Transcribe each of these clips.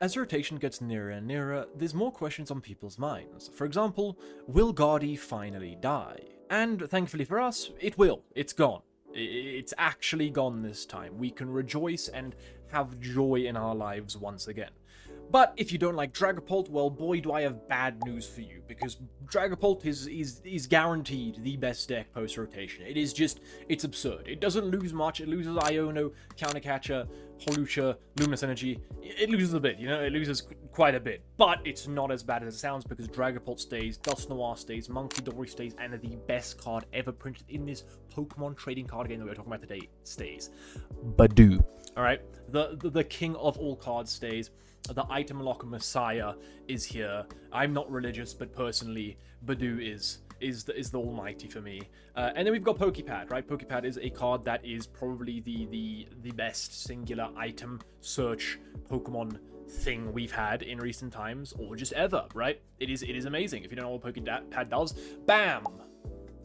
As rotation gets nearer and nearer, there's more questions on people's minds. For example, will Gardy finally die? And thankfully for us, it will. It's gone. It's actually gone this time. We can rejoice and have joy in our lives once again. But if you don't like Dragapult, well, boy, do I have bad news for you, because Dragapult is guaranteed the best deck post-rotation. It is just, it's absurd. It doesn't lose much. It loses Iono, Countercatcher, Holucha, Luminous Energy. It loses a bit, you know, it loses quite a bit. But it's not as bad as it sounds, because Dragapult stays, Dusknoir stays, Munkidori stays, and the best card ever printed in this Pokemon trading card game that we're talking about today stays. Badoo. Alright? The king of all cards stays. The item lock messiah is here. I'm not religious, but personally, Badoo is the almighty for me. And then we've got Pokepad, right? Pokepad is a card that is probably the best singular item search Pokemon thing we've had in recent times, or just ever, right? It is amazing. If you don't know what Pokepad does, bam!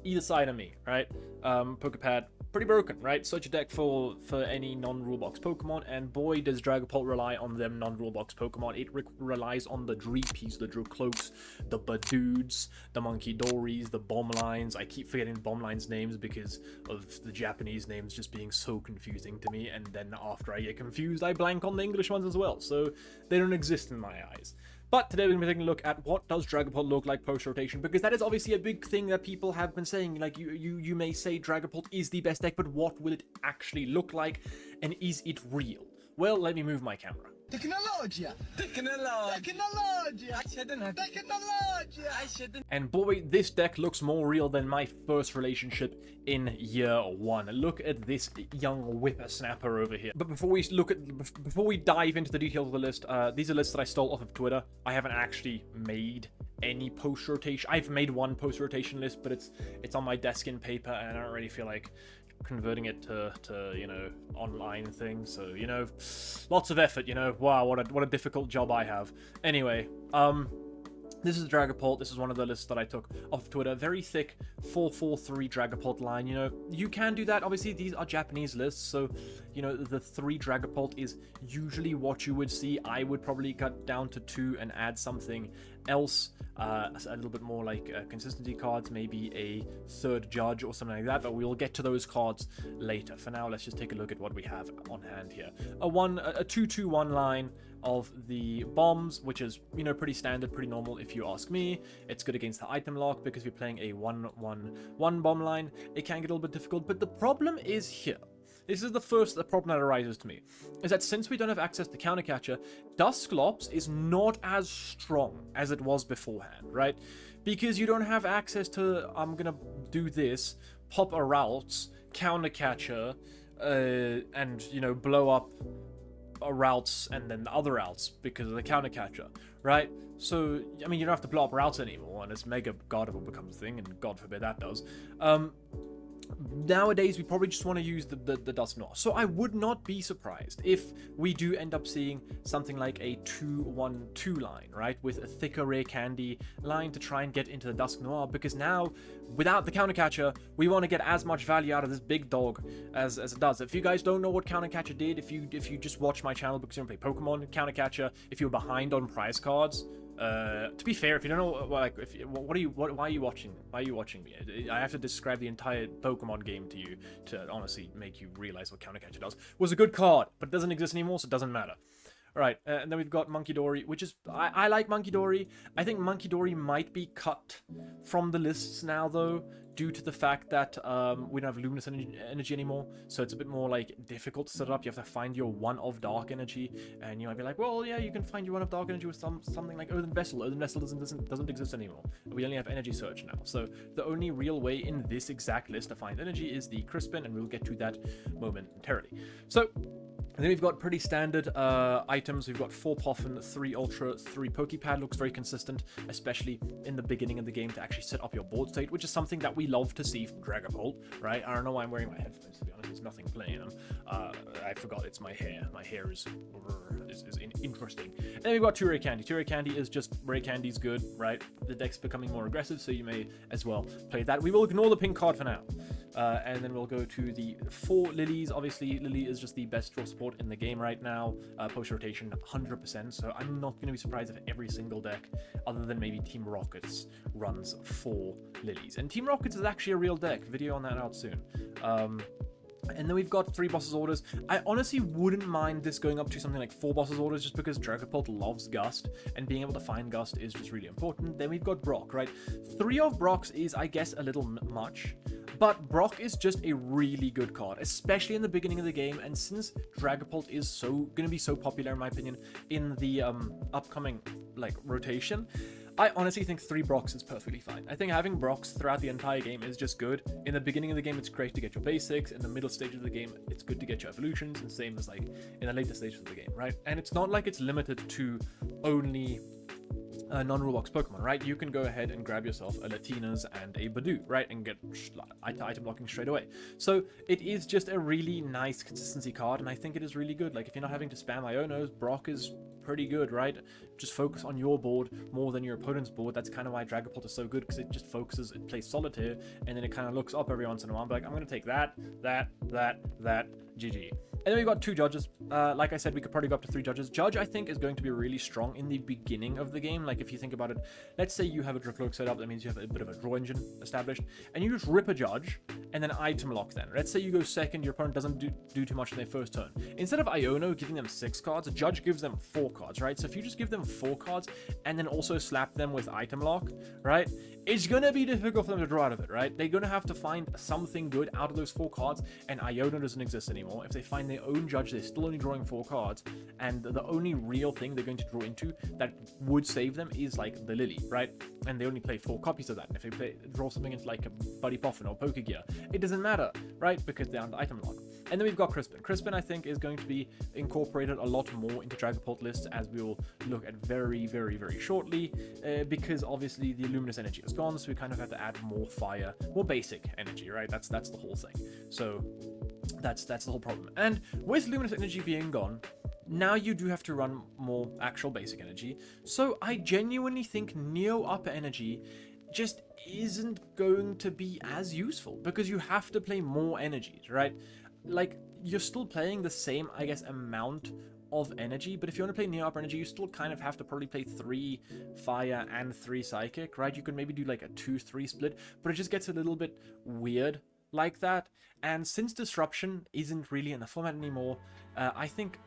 Either side of me, right? Pokepad, pretty broken, right? Such a deck for any non-rule box Pokemon, and boy does Dragapult rely on them non-rule box Pokemon. It relies on the Dreepies, the Dracloaks, the Badoods, the Munkidoris, the Bomblines. I keep forgetting Bombline's names because of the Japanese names just being so confusing to me, and then after I get confused, I blank on the English ones as well, so they don't exist in my eyes. But today we're going to be taking a look at what does Dragapult look like post-rotation, because that is obviously a big thing that people have been saying. Like, you may say Dragapult is the best deck, but what will it actually look like, and is it real? Well, let me move my camera. Technologia! And boy, this deck looks more real than my first relationship in year one. Look at this young whippersnapper over here. But before we dive into the details of the list, these are lists that I stole off of Twitter. I haven't actually made any post-rotation. I've made one post-rotation list, but it's on my desk in paper, and I don't really feel like converting it to you know, online thing. So, you know, lots of effort, you know. Wow, what a difficult job I have. Anyway, this is Dragapult. This is one of the lists that I took off Twitter. Very thick 4-4-3 Dragapult line. You know, you can do that. Obviously, these are Japanese lists, so, you know, the 3 Dragapult is usually what you would see. I would probably cut down to 2 and add something else, a little bit more like consistency cards, maybe a third judge or something like that, but we'll get to those cards later. For now, let's just take a look at what we have on hand here. A 2-2-1 line of the bombs, which is, you know, pretty standard, pretty normal if you ask me. It's good against the item lock because we're playing a 1-1-1 bomb line. It can get a little bit difficult, but the problem is here. This is the problem that arises to me, is that since we don't have access to Countercatcher, Dusclops is not as strong as it was beforehand, right? Because you don't have access to, I'm gonna do this, pop a Routes, Countercatcher, and, you know, blow up Routes and then the other Routes because of the Countercatcher, right? So, I mean, you don't have to blow up Routes anymore, and it's Mega Gardevoir becomes a thing, and God forbid that does. Nowadays, we probably just want to use the Dusknoir. So I would not be surprised if we do end up seeing something like a 2-1-2 line, right? With a thicker Rare Candy line to try and get into the Dusknoir, because now, without the Countercatcher, we want to get as much value out of this big dog as it does. If you guys don't know what Countercatcher did, if you just watch my channel because you don't play Pokemon, Countercatcher, if you're behind on prize cards, to be fair, if you don't know, like, why are you watching? Why are you watching me? I have to describe the entire Pokemon game to you to honestly make you realize what Countercatcher does. It was a good card, but it doesn't exist anymore, so it doesn't matter. Alright, and then we've got Munkidori, which is... I like Munkidori. I think Munkidori might be cut from the lists now, though, due to the fact that we don't have Luminous Energy anymore, so it's a bit more, like, difficult to set up. You have to find your one of Dark Energy, and you might be like, well, yeah, you can find your one of Dark Energy with something like Earthen Vessel. Earthen Vessel doesn't exist anymore. We only have Energy Search now, so the only real way in this exact list to find energy is the Crispin, and we'll get to that momentarily. So... and then we've got pretty standard items. We've got 4 Poffin, 3 Ultra, 3 Pokepad. Looks very consistent, especially in the beginning of the game to actually set up your board state, which is something that we love to see from Dragapult, right? I don't know why I'm wearing my headphones, to be honest. There's nothing playing them. I forgot it's my hair. My hair is interesting. And then we've got 2 Rare Candy. 2 Rare Candy is just Rare Candy's good, right? The deck's becoming more aggressive, so you may as well play that. We will ignore the pink card for now. and then we'll go to the 4 Lilies. Obviously, Lily is just the best draw support in the game right now. Post-rotation, 100%, so I'm not going to be surprised if every single deck, other than maybe Team Rockets, runs 4 Lilies. And Team Rockets is actually a real deck. Video on that out soon. And then we've got 3 bosses orders. I honestly wouldn't mind this going up to something like 4 bosses orders, just because Dragapult loves Gust, and being able to find Gust is just really important. Then we've got Brock, right? 3 of Brock's is, I guess, a little much, but Brock is just a really good card, especially in the beginning of the game. And since Dragapult is going to be so popular, in my opinion, in the upcoming rotation, I honestly think 3 Brocks is perfectly fine. I think having Brocks throughout the entire game is just good. In the beginning of the game, it's great to get your basics. In the middle stages of the game, it's good to get your evolutions, and same as in the later stages of the game, right? And it's not like it's limited to only non-rulebox Pokemon, right? You can go ahead and grab yourself a Latinas and a Badoo, right? And get item blocking straight away. So it is just a really nice consistency card, and I think it is really good. Like, if you're not having to spam Ionos, Brock is pretty good, right? Just focus on your board more than your opponent's board. That's kind of why Dragapult is so good, because it just focuses, it plays solitaire, and then it kind of looks up every once in a while, like, I'm going to take that, GG. And then we've got 2 judges. Like I said, we could probably go up to 3 judges. Judge, I think, is going to be really strong in the beginning of the game. Like, if you think about it, let's say you have a Dracloak set up, that means you have a bit of a draw engine established, and you just rip a Judge, and then item lock then. Let's say you go second, your opponent doesn't do too much in their first turn. Instead of Iono giving them 6 cards, a Judge gives them 4 cards, right? So if you just give them 4 cards, and then also slap them with item lock, right? It's gonna be difficult for them to draw out of it, right? They're gonna have to find something good out of those 4 cards, and Iono doesn't exist anymore. If they find their own Judge, they're still only drawing 4 cards, and the only real thing they're going to draw into that would save them is like the Lily, right? And they only play 4 copies of that. And if they draw something into like a Buddy Poffin or Pokegear, it doesn't matter, right? Because they're under item lock. And then we've got Crispin. Crispin, I think, is going to be incorporated a lot more into Dragapult lists, as we will look at very, very, very shortly, because obviously the Luminous energy is gone, so we kind of have to add more fire, more basic energy, right? That's the whole thing. So that's the whole problem. And with Luminous energy being gone, now you do have to run more actual basic energy. So I genuinely think Neo Upper Energy just isn't going to be as useful, because you have to play more energies, right? Like, you're still playing the same, I guess, amount of energy, but if you want to play Neo Upper Energy, you still kind of have to probably play 3 Fire and 3 Psychic, right? You could maybe do like a 2-3 split, but it just gets a little bit weird like that. And since Disruption isn't really in the format anymore, I think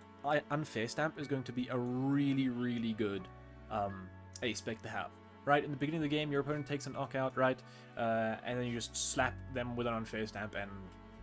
Unfair Stamp is going to be a really, really good aspect to have. Right, in the beginning of the game, your opponent takes a knockout, right? And then you just slap them with an Unfair Stamp and,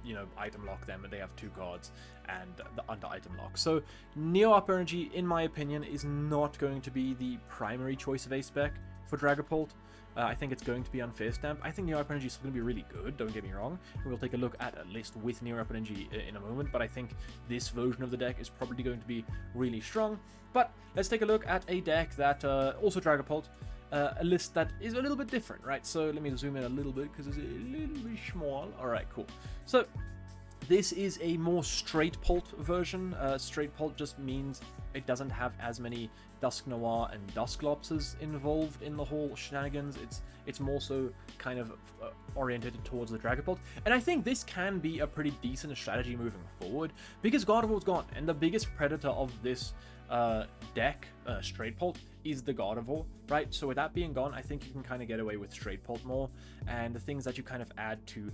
you know, item lock them, and they have 2 cards and the under item lock. So Neo Upper Energy, in my opinion, is not going to be the primary choice of A-Spec for Dragapult. I think it's going to be Unfair Stamp. I think Neo Upper Energy is still going to be really good, don't get me wrong. We'll take a look at a list with Neo Upper Energy in a moment, but I think this version of the deck is probably going to be really strong. But let's take a look at a deck that also Dragapult, a list that is a little bit different, right? So let me zoom in a little bit because it's a little bit small. All right, cool. So this is a more straight Pult version. Straight Pult just means it doesn't have as many Dusk Noir and Dusklopses involved in the whole shenanigans. It's more so kind of oriented towards the Dragapult. And I think this can be a pretty decent strategy moving forward, because Gardevoir's gone, and the biggest predator of this deck, Straight Pult, is the Gardevoir, right? So with that being gone, I think you can kind of get away with Straight Pult more, and the things that you kind of add to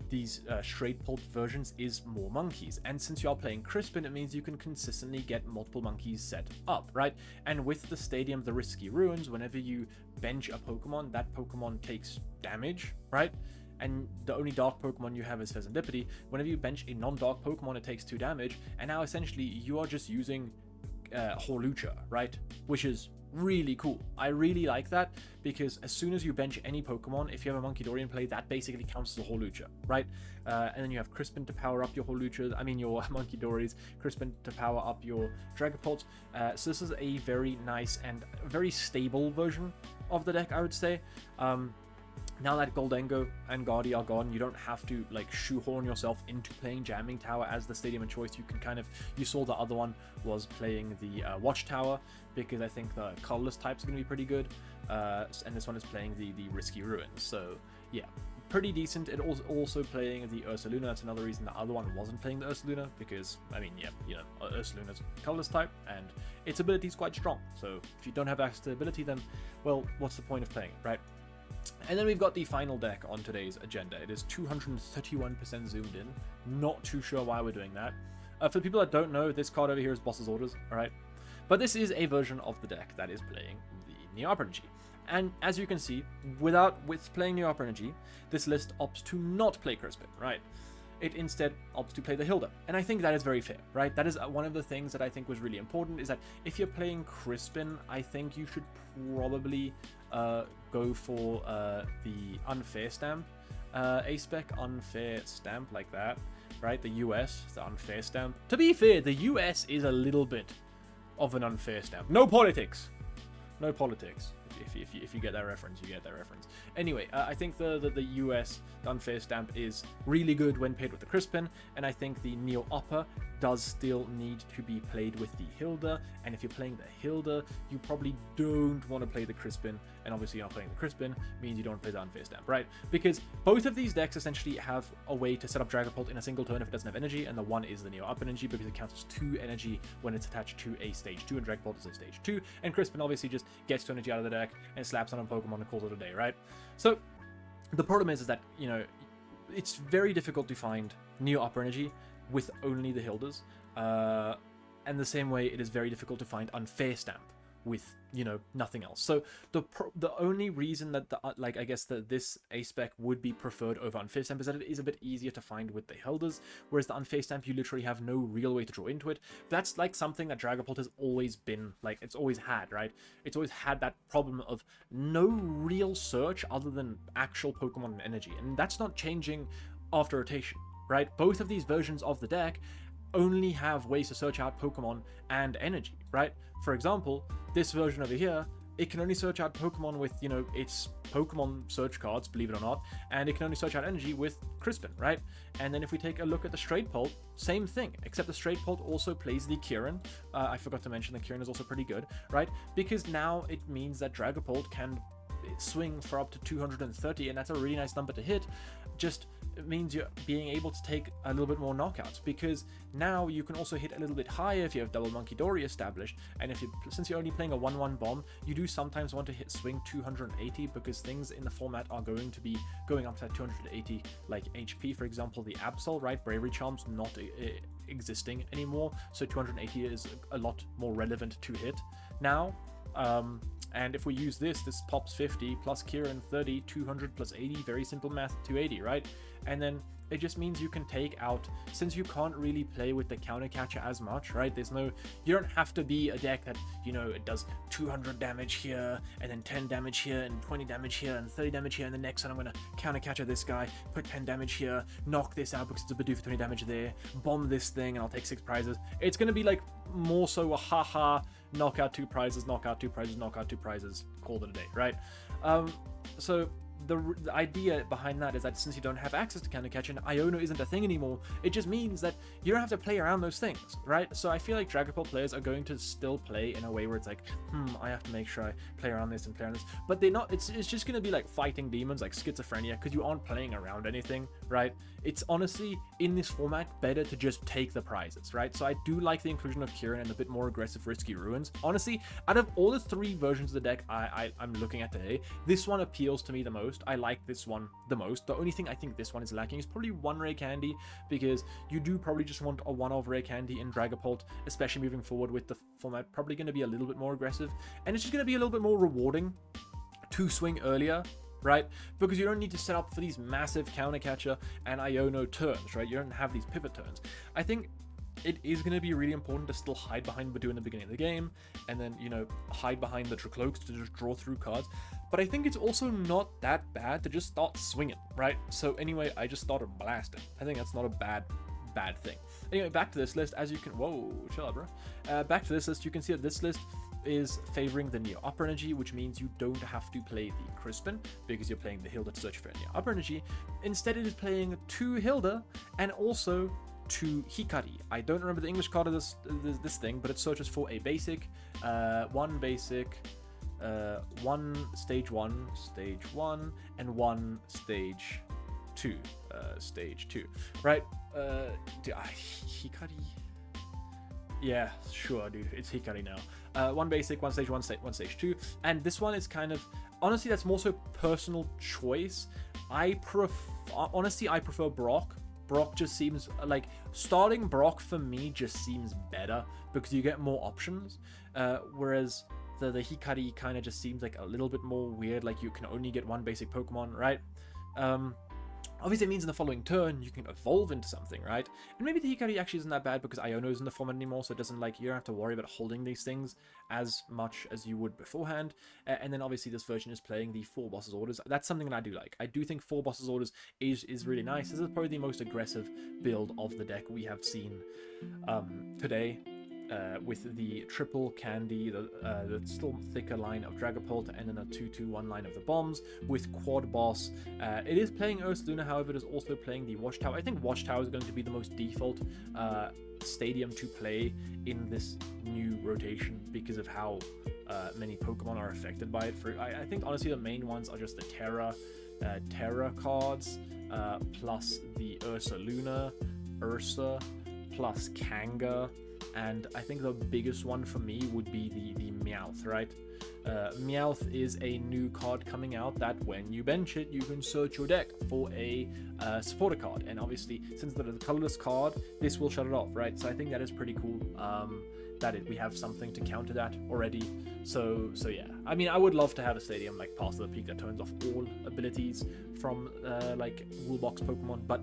these Straight Pult versions is more monkeys. And since you are playing Crispin, it means you can consistently get multiple monkeys set up, right? And with the Stadium, the Risky Ruins, whenever you bench a Pokemon, that Pokemon takes damage, right? And the only dark Pokemon you have is Pheasantipity. Whenever you bench a non-dark Pokemon, it takes 2 damage, and now essentially you are just using Hawlucha, right? Which is really cool. I really like that, because as soon as you bench any Pokemon, if you have a Monkey in play, that basically counts as a Hawlucha, right? And then you have Crispin to power up your Hawluchas, your Monkey Dories, Crispin to power up your Dragapult. So this is a very nice and very stable version of the deck, I would say. Now that Goldengo and Guardy are gone, you don't have to like shoehorn yourself into playing Jamming Tower as the stadium of choice. You can kind of, you saw the other one was playing the Watchtower, because I think the colorless types are going to be pretty good. And this one is playing the Risky Ruins. So yeah, pretty decent. It also playing the Ursaluna. That's another reason the other one wasn't playing the Ursaluna, because, I mean, yeah, you know, Ursaluna's colorless type, and its ability is quite strong. So if you don't have access to ability, then, well, what's the point of playing it, right? And then we've got the final deck on today's agenda. It is 231% zoomed in. Not too sure why we're doing that. For the people that don't know, this card over here is Boss's Orders, alright? But this is a version of the deck that is playing the Neo Upper Energy. And as you can see, with playing Neo Upper Energy, this list opts to not play Crispin, right? It instead opts to play the Hilda. And I think that is very fair, right? That is one of the things that I think was really important, is that if you're playing Crispin, I think you should probably go for the Unfair Stamp. A-Spec Unfair Stamp like that, right? The US, the Unfair Stamp. To be fair, the US is a little bit of an unfair stamp. No politics! No politics. If you get that reference, you get that reference. Anyway, I think the US, the Unfair Stamp, is really good when paired with the Crispin, and I think the Neo Upper does still need to be played with the Hilda, and if you're playing the Hilda, you probably don't want to play the Crispin, and obviously not playing the Crispin means you don't play the Unfair Stamp, right? Because both of these decks essentially have a way to set up Dragapult in a single turn if it doesn't have energy, and the one is the Neo Upper Energy because it counts as 2 energy when it's attached to a stage 2, and Dragapult is a stage 2, and Crispin obviously just gets 2 energy out of the deck and slaps on a Pokemon and calls it a day, right? So the problem is that, you know, it's very difficult to find Neo Upper Energy with only the Hildas, and the same way it is very difficult to find Unfair Stamp with, you know, nothing else. So the only reason that I guess that this A-Spec would be preferred over Unfair Stamp is that it is a bit easier to find with the Hildas, whereas the Unfair Stamp, you literally have no real way to draw into it. That's like something that Dragapult has always been, like, it's always had, right? It's always had that problem of no real search other than actual Pokemon and energy, and that's not changing after rotation, right? Both of these versions of the deck only have ways to search out Pokemon and energy, right? For example, this version over here, it can only search out Pokemon with, you know, its Pokemon search cards, believe it or not, and it can only search out energy with Crispin, right? And then if we take a look at the Dragapult, same thing, except the Dragapult also plays the Kieran. I forgot to mention the Kieran is also pretty good, right? Because now it means that Dragapult can swing for up to 230, and that's a really nice number to hit. Just it means you're being able to take a little bit more knockouts, because now you can also hit a little bit higher if you have double Monkey Dory established, and since you're only playing a 1/1 bomb, you do sometimes want to hit swing 280, because things in the format are going to be going up to 280, like HP, for example, the Absol, right? Bravery Charm's not existing anymore, so 280 is a lot more relevant to hit now. And if we use this pops 50 plus Kieran 30, 200 plus 80, very simple math, 280, right? And then it just means you can take out, since you can't really play with the counter catcher as much, right? You don't have to be a deck that, you know, it does 200 damage here, and then 10 damage here, and 20 damage here, and 30 damage here, and the next one I'm gonna counter catcher this guy, put 10 damage here, knock this out because it's a Bidoof for 20 damage there, bomb this thing, and I'll take 6 prizes. It's gonna be like more so a haha, knock out 2 prizes, knock out 2 prizes, knock out 2 prizes, call it a day, right? So the idea behind that is that since you don't have access to counter catch and Iono isn't a thing anymore, it just means that you don't have to play around those things, right? So I feel like Dragapult players are going to still play in a way where it's like, I have to make sure I play around this and play around this, but they're not. It's just going to be like fighting demons, like schizophrenia, because you aren't playing around anything, right? It's honestly, in this format, better to just take the prizes, right? So I do like the inclusion of Kieran and a bit more aggressive risky ruins. Honestly, out of all the 3 versions of the deck I'm looking at today, this one appeals to me the most. I like this one the most. The only thing I think this one is lacking is probably 1 rare candy, because you do probably just want a 1-of rare candy in Dragapult, especially moving forward with the format probably going to be a little bit more aggressive, and it's just going to be a little bit more rewarding to swing earlier, right? Because you don't need to set up for these massive counter catcher and Iono turns, right? You don't have these pivot turns. I think it is going to be really important to still hide behind Badoo in the beginning of the game, and then, you know, hide behind the Tricloaks to just draw through cards. But I think it's also not that bad to just start swinging, right? So anyway, I just started blasting. I think that's not a bad thing. Anyway, back to this list. As you can, whoa, chill out, bro. Back to this list, you can see that this list is favoring the Neo Upper Energy, which means you don't have to play the Crispin because you're playing the Hilda to search for Neo Upper Energy. Instead, it is playing 2 Hilda and also 2 Hikari. I don't remember the English card of this thing, but it searches for a basic, 1 basic, 1 stage 1, and 1 stage 2. Stage 2. Right? Hikari. Yeah, sure, dude. It's Hikari now. One basic, one stage 1, one stage 2. And this one is kind of... Honestly, that's more so personal choice. Honestly, I prefer Brock. Brock just seems like... Starting Brock for me just seems better because you get more options. Whereas the Hikari kind of just seems like a little bit more weird. Like you can only get one basic Pokemon, right? Obviously, it means in the following turn, you can evolve into something, right? And maybe the Hikari actually isn't that bad because Iono isn't the format anymore, so it doesn't, like, you don't have to worry about holding these things as much as you would beforehand. And then, obviously, this version is playing the 4 bosses orders. That's something that I do like. I do think 4 bosses orders is really nice. This is probably the most aggressive build of the deck we have seen today. With the triple candy, the still thicker line of Dragapult, and then a 2-2-1 line of the bombs with quad boss. It is playing Ursaluna, however, it is also playing the Watchtower. I think Watchtower is going to be the most default stadium to play in this new rotation because of how many Pokemon are affected by it. I think honestly the main ones are just the Terra cards, plus the Ursaluna, Ursa, plus Kanga. And I think the biggest one for me would be the Meowth, right? Meowth is a new card coming out that when you bench it, you can search your deck for a supporter card. And obviously, since that is a colorless card, this will shut it off, right? So I think that is pretty cool we have something to counter that already. So yeah. I mean, I would love to have a stadium like Pass of the Peak that turns off all abilities from like Woolbox Pokemon, but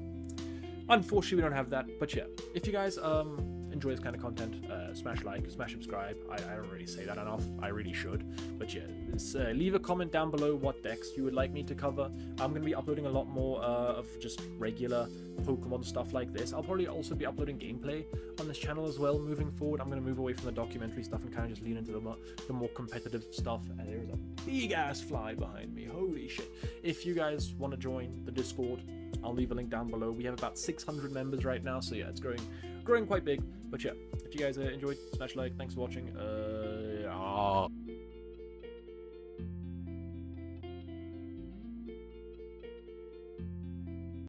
unfortunately we don't have that. But yeah, if you guys enjoy this kind of content, smash like, smash subscribe. I don't really say that enough. I really should. But yeah, leave a comment down below what decks you would like me to cover. I'm going to be uploading a lot more of just regular Pokemon stuff like this. I'll probably also be uploading gameplay on this channel as well moving forward. I'm going to move away from the documentary stuff and kind of just lean into the more competitive stuff. And there's a big ass fly behind me. Holy shit. If you guys want to join the Discord, I'll leave a link down below. We have about 600 members right now, so yeah, it's growing quite big. But yeah, if you guys enjoyed, smash like. Thanks for watching.